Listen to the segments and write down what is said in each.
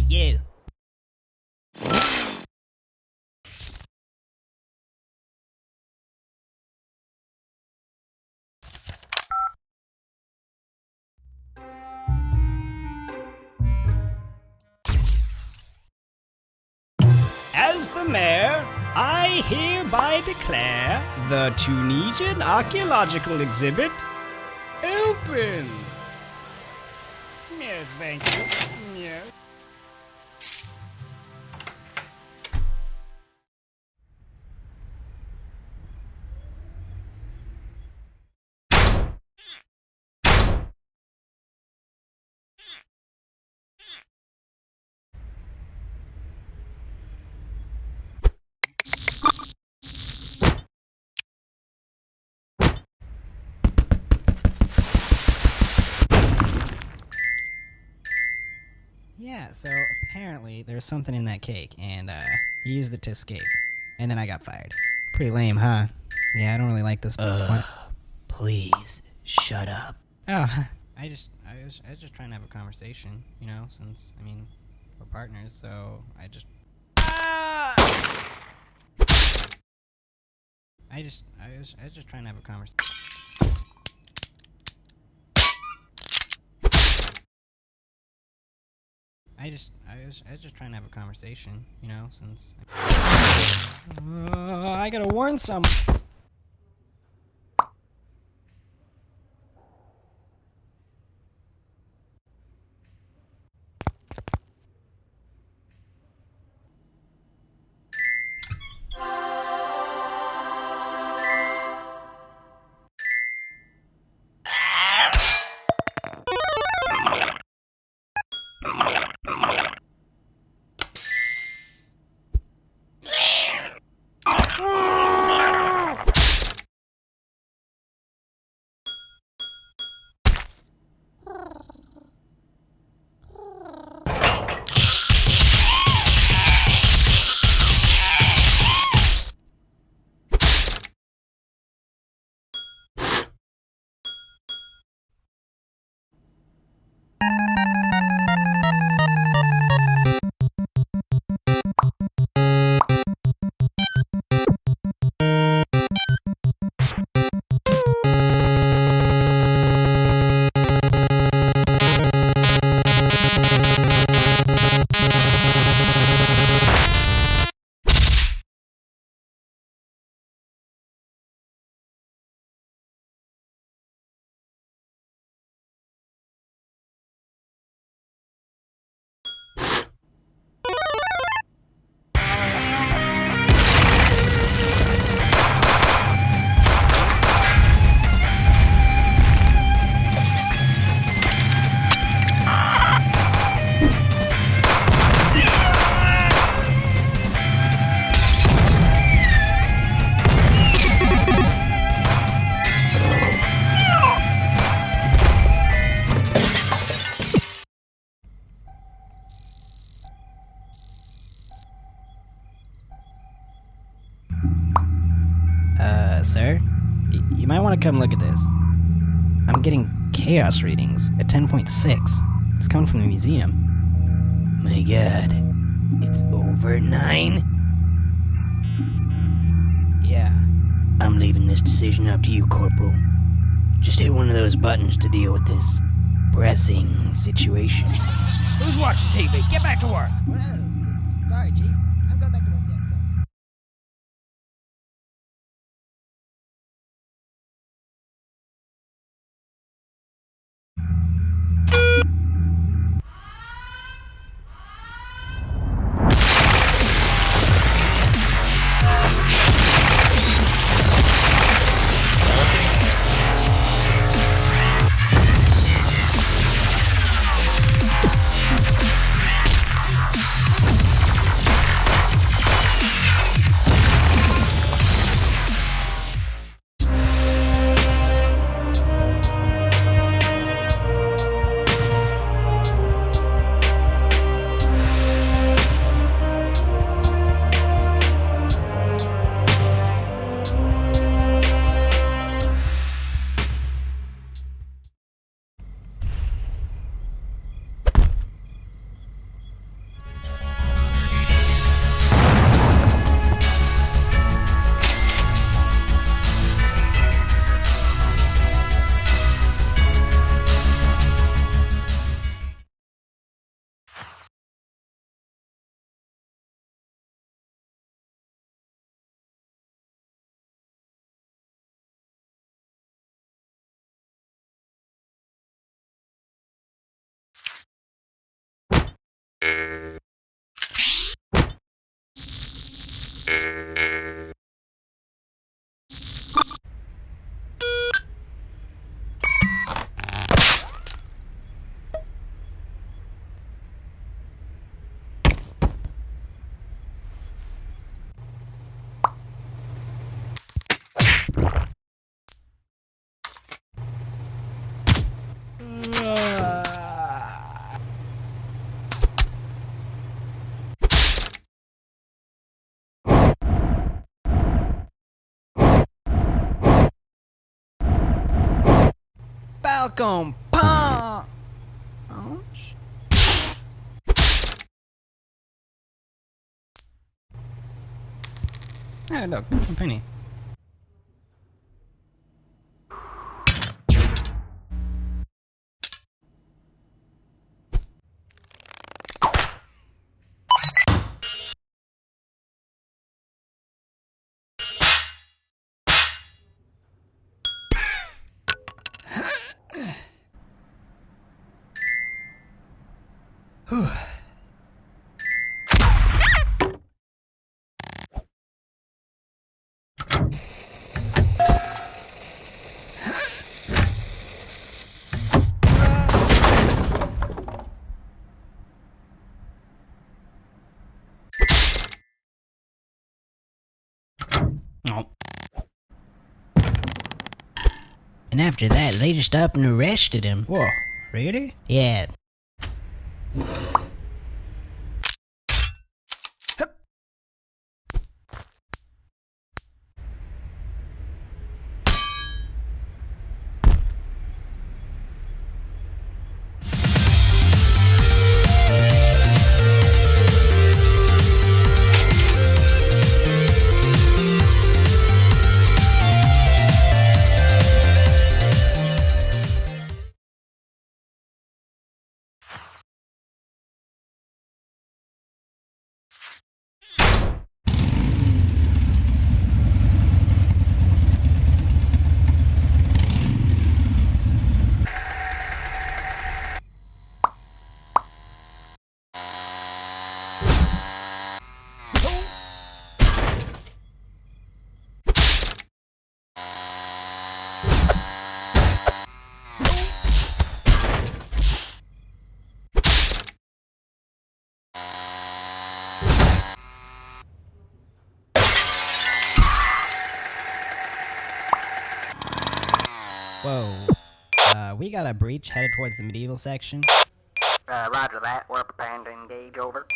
you. As the mayor, I hereby declare the Tunisian archaeological exhibit Open! Yes, thank you. Yes. Yeah, so apparently there's something in that cake, and he used it to escape. And then I got fired. Pretty lame, huh? Yeah, I don't really like this. What? Please, shut up. Oh, I was just trying to have a conversation, you know, since, I mean, we're partners, so I just... Ah! I was just trying to have a conversation. I was just trying to have a conversation, you know, since... I gotta warn someone. Sir? You might want to come look at this. I'm getting chaos readings at 10.6. It's coming from the museum. My god, it's over 9? Yeah. I'm leaving this decision up to you, Corporal. Just hit one of those buttons to deal with this pressing situation. Who's watching TV? Get back to work! Sorry, Chief. I'm going back to work. Yeah, sorry. Falcon punch. Oh, look, a penny. Whew. Oh. And after that, they just up and arrested him. Whoa, really? Yeah. Whoa. We got a breach headed towards the medieval section. Roger that. We're preparing to engage. Over.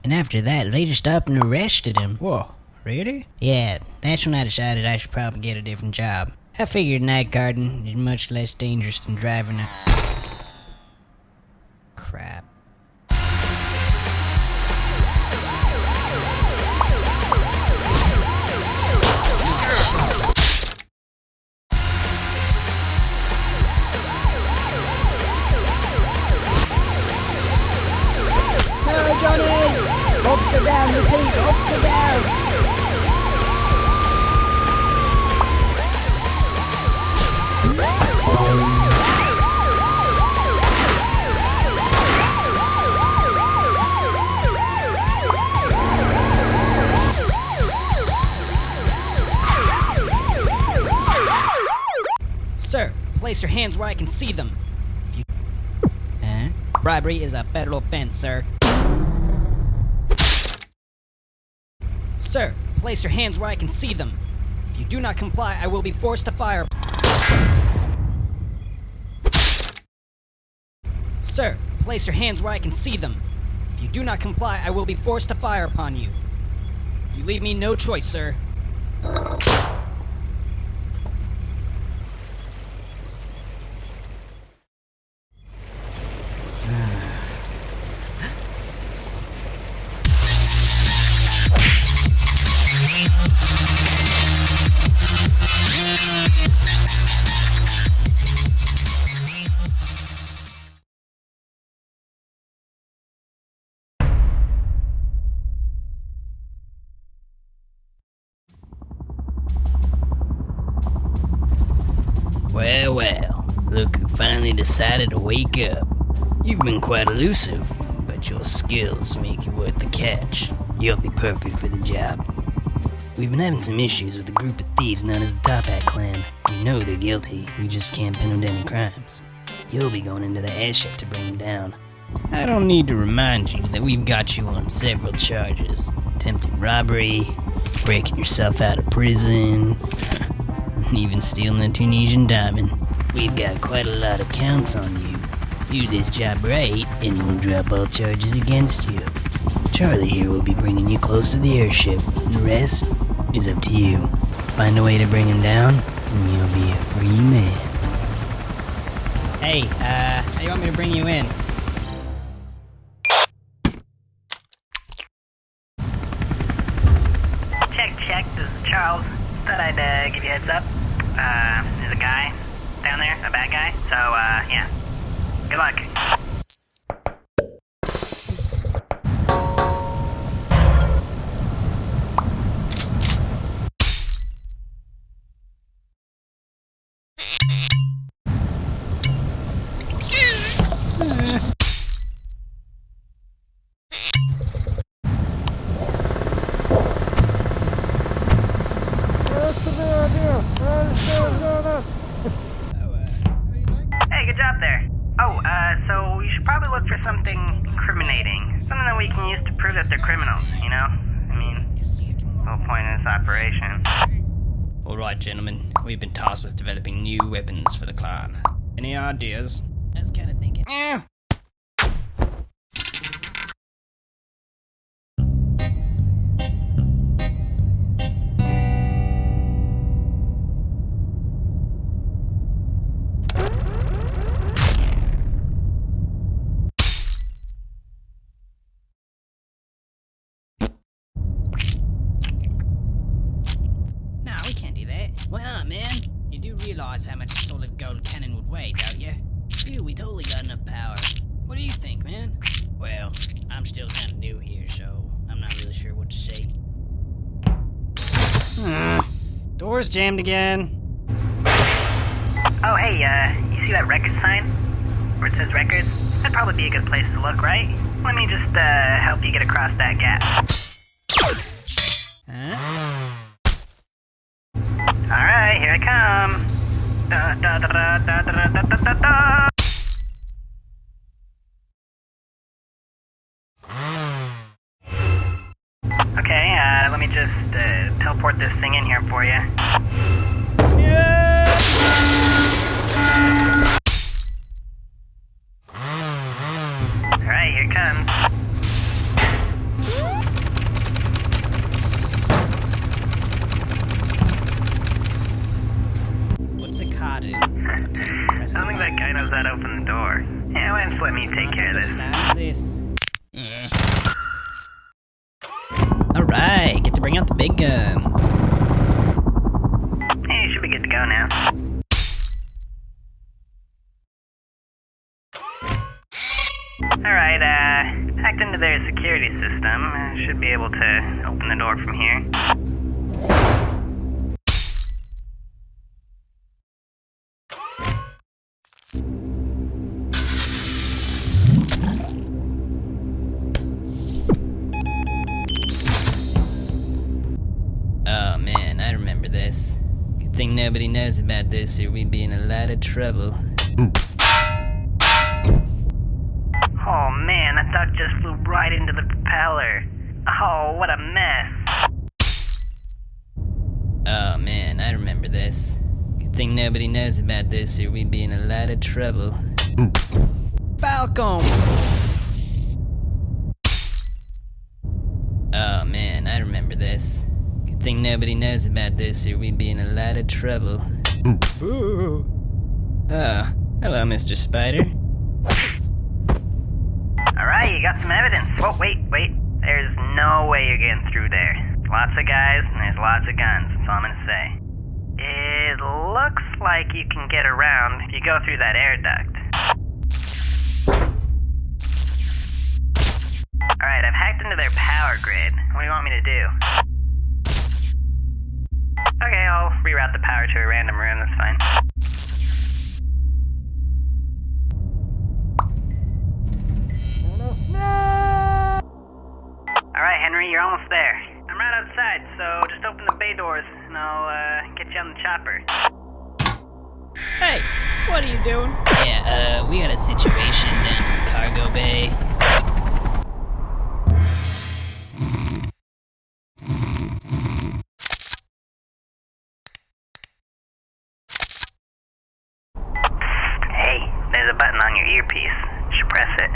And after that, they just up and arrested him. Whoa, really? Yeah, that's when I decided I should probably get a different job. I figured night guarding is much less dangerous than driving a... Crap. No, Johnny! Officer down, repeat, officer down! Sir, place your hands where I can see them. Huh? Bribery is a federal offense, sir. Sir, place your hands where I can see them. If you do not comply, I will be forced to fire. Sir, place your hands where I can see them. If you do not comply, I will be forced to fire upon you. You leave me no choice, sir. Well, well, look who finally decided to wake up. You've been quite elusive, but your skills make you worth the catch. You'll be perfect for the job. We've been having some issues with a group of thieves known as the Top Hat Clan. We know they're guilty, we just can't pin them to any crimes. You'll be going into the airship to bring them down. I don't need to remind you that we've got you on several charges. Attempted robbery, breaking yourself out of prison, and even stealing a Tunisian diamond. We've got quite a lot of counts on you. Do this job right, and we'll drop all charges against you. Charlie here will be bringing you close to the airship. The rest is up to you. Find a way to bring him down, and you'll be a free man. Hey, how do you want me to bring you in? Check, this is Charles. Thought I'd give you a heads up. There's a guy down there, a bad guy. So, yeah. Good luck. Hey, good job there. Oh, so you should probably look for something incriminating. Something that we can use to prove that they're criminals, you know? I mean, the whole point of this operation. Alright, gentlemen. We've been tasked with developing new weapons for the clan. Any ideas? I was kinda thinking. No, we can't do that. Why not, man? You do realize how much a solid gold cannon would weigh, don't you? Dude, we totally got enough power. What do you think, man? Well, I'm still kinda new here, so I'm not really sure what to say. Door's jammed again. Oh, hey, you see that record sign? Where it says records? That'd probably be a good place to look, right? Let me just, help you get across that gap. Alright, here I come. Da da da da da da da da da da. Okay, let me just teleport this thing in here for you. Alright, here it comes. What's the card in? I don't think that guy knows how to open the door. Yeah, why don't you let me take care of this? Understands this. Alright, get to bring out the big guns. Hey, you should be good to go now. Alright, hacked into their security system. Should be able to open the door from here. Oh man, I remember this. Good thing nobody knows about this or we'd be in a lot of trouble. Oh man, that duck just flew right into the propeller. Oh, what a mess. Oh man, I remember this. Good thing nobody knows about this or we'd be in a lot of trouble. Falcon! Oh man, I remember this. Good thing nobody knows about this or we'd be in a lot of trouble. Ooh. Oh, hello, Mr. Spider. Alright, you got some evidence. Oh, wait. There's no way you're getting through there. Lots of guys and there's lots of guns, that's all I'm gonna say. It looks like you can get around if you go through that air duct. Alright, I've hacked into their power grid. What do you want me to do? Okay, I'll reroute the power to a random room, that's fine. Alright, Henry, you're almost there. I'm right outside, so just open the bay doors and I'll get you on the chopper. Hey, what are you doing? Yeah, we got a situation down in the cargo bay. Hey, there's a button on your earpiece. You should press it.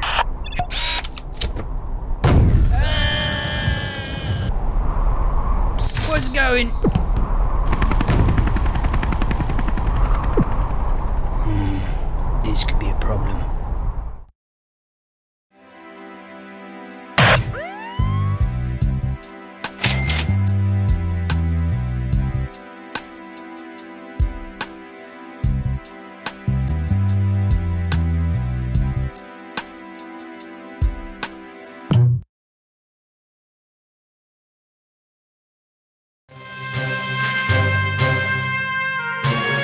What's going